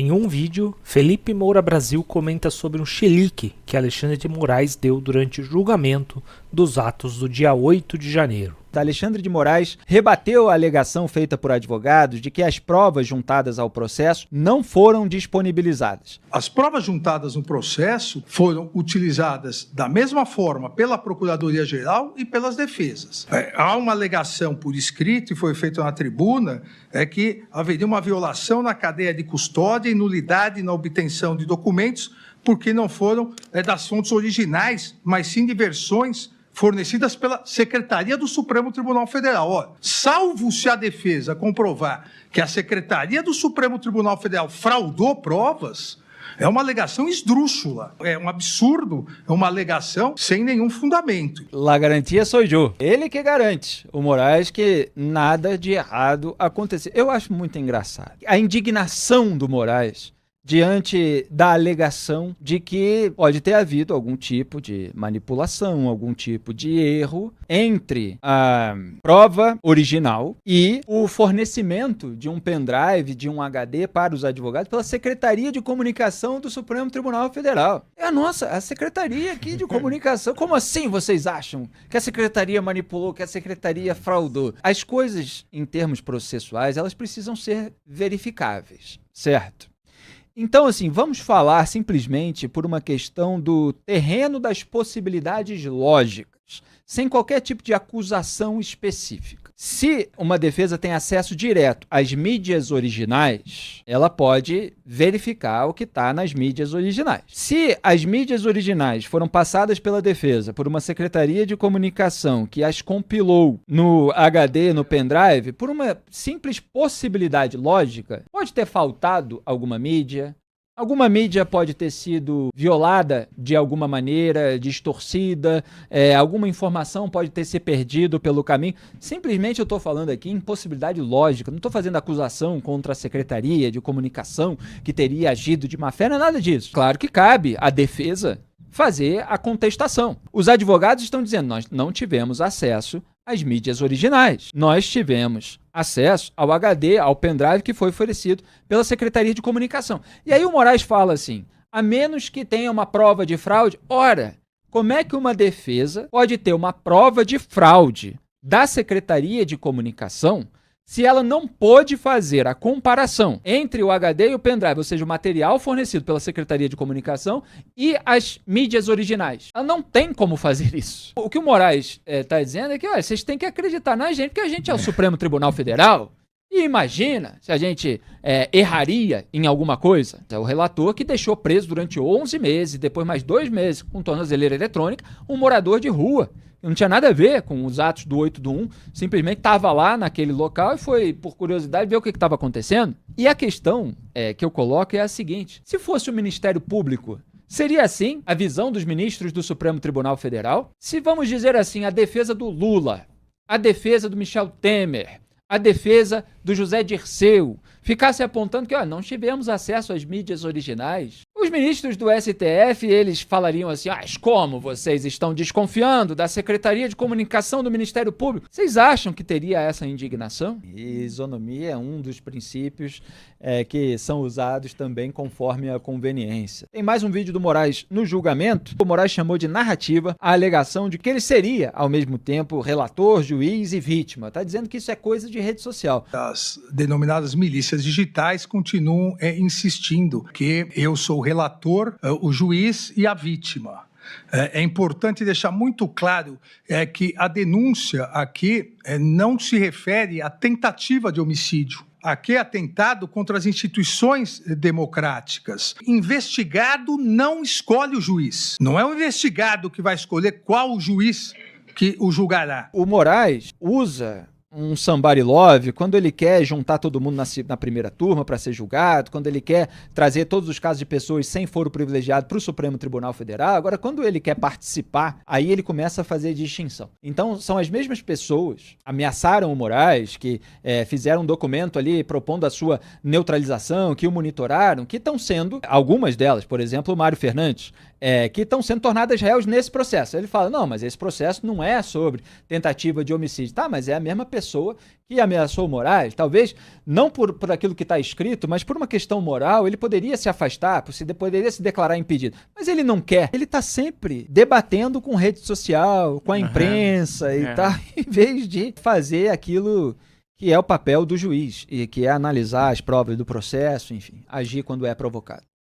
Em um vídeo, Felipe Moura Brasil comenta sobre um chilique que Alexandre de Moraes deu durante o julgamento dos atos do dia 8 de janeiro. Alexandre de Moraes rebateu a alegação feita por advogados de que as provas juntadas ao processo não foram disponibilizadas. As provas juntadas no processo foram utilizadas da mesma forma pela Procuradoria-Geral e pelas defesas. Há uma alegação por escrito, e foi feita na tribuna, que haveria uma violação na cadeia de custódia e nulidade na obtenção de documentos, porque não foram das fontes originais, mas sim de versões fornecidas pela Secretaria do Supremo Tribunal Federal. Olha, salvo se a defesa comprovar que a Secretaria do Supremo Tribunal Federal fraudou provas, é uma alegação esdrúxula, é um absurdo, é uma alegação sem nenhum fundamento. La garantia sou eu. Ele que garante, o Moraes, que nada de errado aconteceu. Eu acho muito engraçado a indignação do Moraes diante da alegação de que pode ter havido algum tipo de manipulação, algum tipo de erro entre a prova original e o fornecimento de um pendrive, de um HD para os advogados pela Secretaria de Comunicação do Supremo Tribunal Federal. A Secretaria aqui de Comunicação. Como assim vocês acham que a Secretaria manipulou, que a Secretaria fraudou? As coisas, em termos processuais, elas precisam ser verificáveis, certo? Então, assim, vamos falar simplesmente por uma questão do terreno das possibilidades lógicas, sem qualquer tipo de acusação específica. Se uma defesa tem acesso direto às mídias originais, ela pode verificar o que está nas mídias originais. Se as mídias originais foram passadas pela defesa por uma secretaria de comunicação que as compilou no HD, no pendrive, por uma simples possibilidade lógica, pode ter faltado alguma mídia pode ter sido violada de alguma maneira, distorcida, alguma informação pode ter se perdido pelo caminho. Simplesmente eu estou falando aqui em possibilidade lógica, não estou fazendo acusação contra a Secretaria de Comunicação que teria agido de má fé, não é nada disso. Claro que cabe à defesa fazer a contestação. Os advogados estão dizendo, nós não tivemos acesso às mídias originais. Nós tivemos acesso ao HD, ao pendrive que foi oferecido pela Secretaria de Comunicação. E aí o Moraes fala assim, a menos que tenha uma prova de fraude, ora, como é que uma defesa pode ter uma prova de fraude da Secretaria de Comunicação se ela não pôde fazer a comparação entre o HD e o pendrive, ou seja, o material fornecido pela Secretaria de Comunicação e as mídias originais? Ela não tem como fazer isso. O que o Moraes está dizendo é que vocês têm que acreditar na gente, porque a gente é o Supremo Tribunal Federal. E imagina se a gente erraria em alguma coisa. É o relator que deixou preso durante 11 meses, depois mais 2 meses com tornozeleira eletrônica, um morador de rua. Não tinha nada a ver com os atos do 8/1, simplesmente estava lá naquele local e foi, por curiosidade, ver o que estava acontecendo. E a questão que eu coloco é a seguinte, se fosse o Ministério Público, seria assim a visão dos ministros do Supremo Tribunal Federal? Se vamos dizer assim, a defesa do Lula, a defesa do Michel Temer, a defesa do José Dirceu, ficasse apontando que não tivemos acesso às mídias originais, os ministros do STF, eles falariam assim, como vocês estão desconfiando da Secretaria de Comunicação do Ministério Público? Vocês acham que teria essa indignação? E isonomia é um dos princípios que são usados também conforme a conveniência. Tem mais um vídeo do Moraes no julgamento. O Moraes chamou de narrativa a alegação de que ele seria, ao mesmo tempo, relator, juiz e vítima. Está dizendo que isso é coisa de rede social. As denominadas milícias digitais continuam insistindo que eu sou o relator, o juiz e a vítima. É importante deixar muito claro que a denúncia aqui não se refere à tentativa de homicídio. Aqui é atentado contra as instituições democráticas. Investigado não escolhe o juiz. Não é o investigado que vai escolher qual juiz que o julgará. O Moraes usa um somebody love quando ele quer juntar todo mundo na primeira turma para ser julgado, quando ele quer trazer todos os casos de pessoas sem foro privilegiado para o Supremo Tribunal Federal. Agora, quando ele quer participar, aí ele começa a fazer distinção. Então, são as mesmas pessoas ameaçaram o Moraes, que fizeram um documento ali propondo a sua neutralização, que o monitoraram, que estão sendo, algumas delas, por exemplo, o Mário Fernandes, que estão sendo tornadas réus nesse processo. Ele fala, não, mas esse processo não é sobre tentativa de homicídio. Tá, mas é a mesma pessoa pessoa que ameaçou o Moraes, talvez não por aquilo que está escrito, mas por uma questão moral, ele poderia se afastar, poderia se declarar impedido. Mas ele não quer. Ele está sempre debatendo com rede social, com a imprensa e tal, em vez de fazer aquilo que é o papel do juiz, e que é analisar as provas do processo, enfim, agir quando é provocado.